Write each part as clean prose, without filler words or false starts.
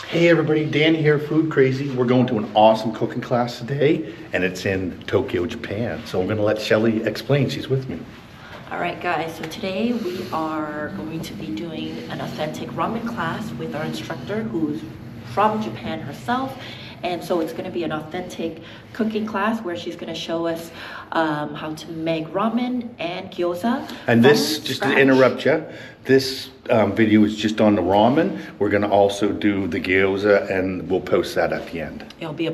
Hey everybody, Dan here, Food Crazy. We're going to an awesome cooking class today, and it's in Tokyo, Japan. So I'm going to let Shelly explain. She's with me. All right, guys, so today we are going to be doing an authentic ramen class with our instructor who's from Japan herself. And so it's going to be an authentic cooking class where she's going to show us how to make ramen and gyoza. And this, just to interrupt you, this video is just on the ramen. We're going to also do the gyoza, and we'll post that at the end. It'll be a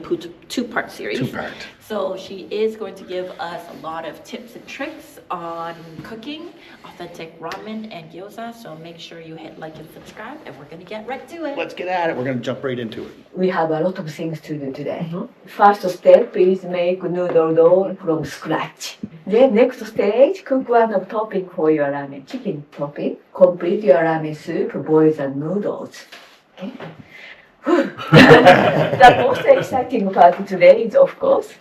two-part series. Two-part. So she is going to give us a lot of tips and tricks on cooking authentic ramen and gyoza. So make sure you hit like and subscribe, and we're going to get right to it. Let's get at it. We're going to jump right into it. We have a lot of things to do today. First step is make noodle dough from scratch. Then next stage, cook one of topping for your ramen, chicken topping. Complete your ramen soup, boils and noodles. Okay. The most exciting part today is, of course,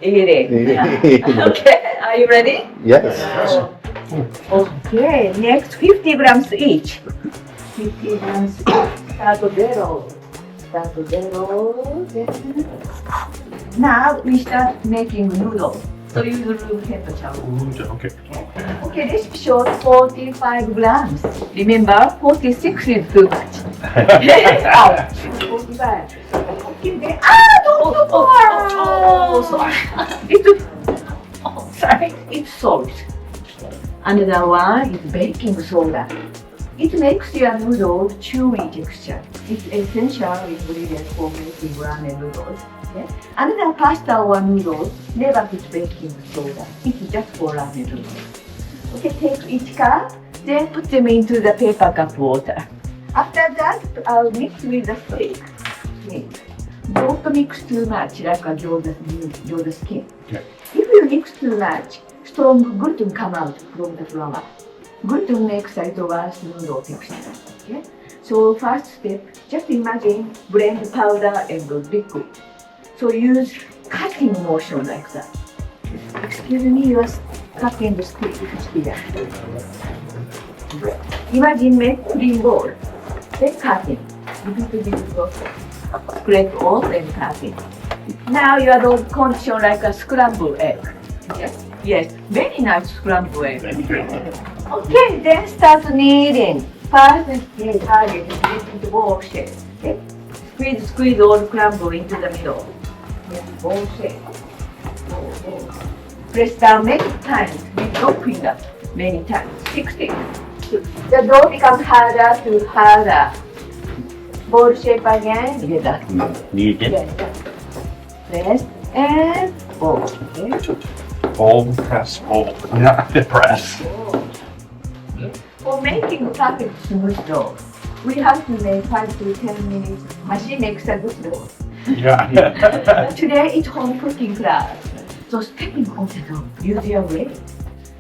eating. Okay, are you ready? Yes. Okay, next 50 grams each. 50 grams each. Start zero. Start zero. Now we start making noodles. So you do room temperature. Okay. Okay, this shows 45 grams. Remember, 46 is too much. Out. 45. Okay, then, don't sorry, it's salt. Another one is baking soda. It makes your noodles chewy texture. It's essential ingredient for making ramen noodles. Okay? Another pasta or noodles never put baking soda. It's just for ramen noodles. Okay, take each cup, then put them into the paper cup water. After that, I'll mix with the steak. Don't mix too much like a gyoza skin. Okay. If you mix too much, strong gluten come out from the flour. Gluten makes a little worse noodle texture. Okay? So first step, just imagine blend powder and liquid. So use cutting motion like that. Excuse me, you are cutting the stick here. Imagine make clean bowl. Then cutting. Scrape off and cutting. Now you are condition like a scrambled egg. Yes? Yes, very nice scrambled egg. Okay, then start kneading. First, target into ball shape. Okay? Squeeze all scramble into the middle. Yes, ball shape. Press down many times with your finger. Many times. 60. The dough becomes harder to harder. Ball shape again. Together. Kneading. Yes. Press and ball. Okay? Fold, press, fold. Not the press. For making perfect smooth dough, we have to make 5 to 10 minutes. Machine makes a good dough. Yeah. Today it's home cooking class. So stepping on the dough, use your weight.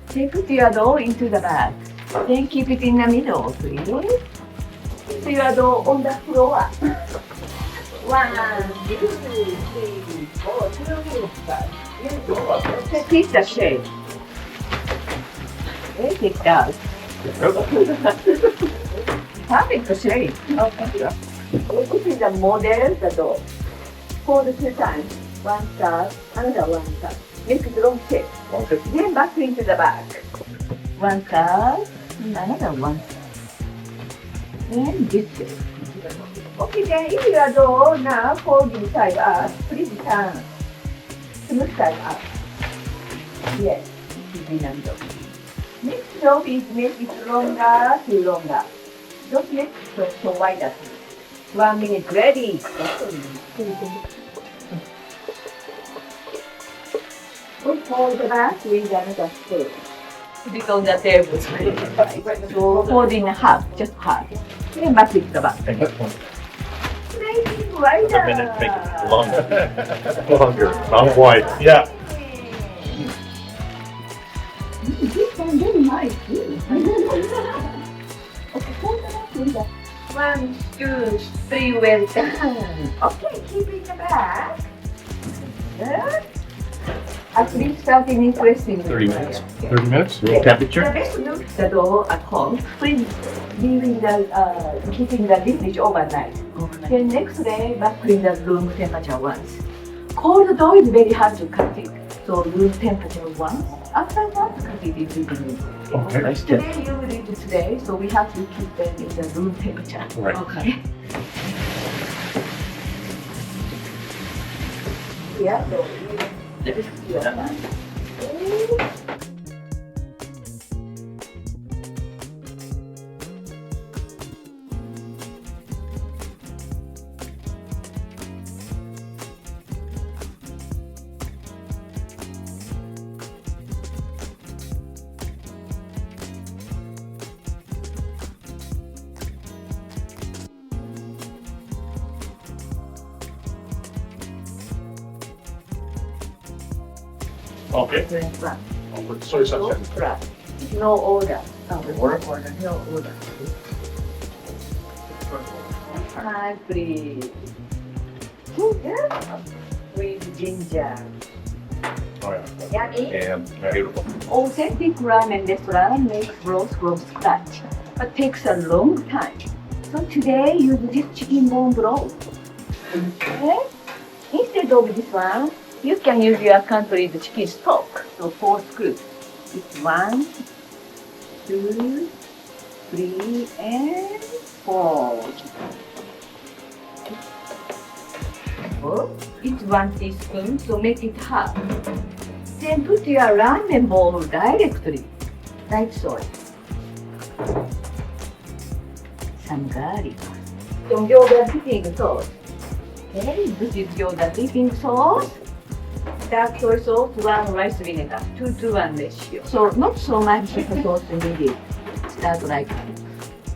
Then put your dough into the bag. Then keep it in the middle, please. Put your dough on the floor. 1, 2, 3, 4, 5. Piece the shape. Okay, take that. Perfect shape. Okay. This is the model, the dough. Fold 2 times. One side, another one side. Make it long shape. Then back into the back. One side, another one side. And this shape. Okay, then if your dough now folding side up, please turn. Smooth side up. Yes, this is the dough. Next job is make it longer to longer. Don't make it so wide. 1 minute ready. We fold the back with another spoon. Put it on the table. So fold in half, just half. Then back with the back. Make it wider. A minute, make it longer. Longer, not wide. Yeah. This one very nice too. Okay, hold the back with the 1, 2, 3, well done. Okay, keep it in the back. Good. at least 30 minutes resting. 30 minutes. Yeah. 30 minutes? Room The temperature? best look the door at home. Please leaving keeping the liquid overnight. Then next day back in the room temperature once. Cold door is very hard to cut it. So room temperature once. After that, cut it in the evening. Okay. Nice tip. Today you will do today, so we have to keep them in the room temperature. Right. Okay. Yeah. So Let's do that. Okay. Right. I'll put soy sauce in. Right. No order. Order? No order. Hi, please. Yeah. With ginger. Oh, yeah. Yummy. And beautiful. Authentic ramen restaurant makes broth from scratch, but takes a long time. So today use this chicken bone broth. Okay? Instead of this one, you can use your country's chicken stock. So 4 scoops. It's 1, 2, 3, and 4. Oh, it's 1 teaspoon, so make it half. Then put your ramen bowl directly, like so. Some garlic. Some yoga dipping sauce. Okay, this is yoga dipping sauce. Dark soy sauce, 1 rice vinegar, 2 to 1 ratio. So not so much sauce needed. Start like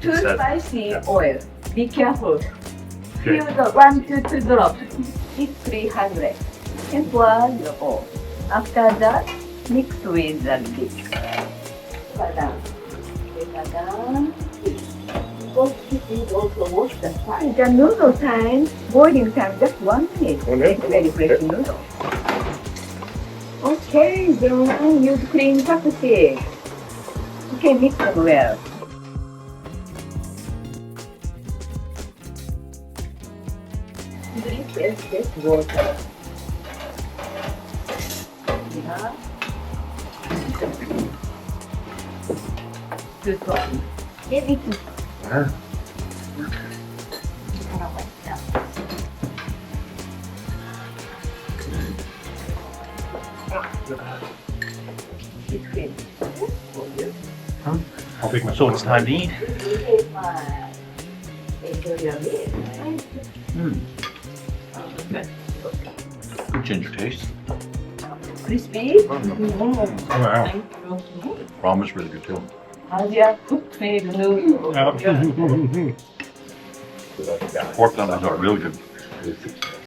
2 Instead- spicy yeah. oil. Be careful. Okay. Fill the 1 to 2 drops. It's 300. And pour your oil. After that, mix with the liquid. Down. Both pieces also wash the side. The noodle time, boiling time, just 1 minute. 1 minute? Very fresh noodle. Okay, then use clean chopstick. Okay, mix them well. This water. Yeah. Good coffee. Yeah, me too. It's good. I'll take my So it's time to eat. Enjoy your meal. Good ginger taste. Crispy. Wow. Ramen's really good too. Asia cooked made noodles. Yeah. Pork dumplings are really good.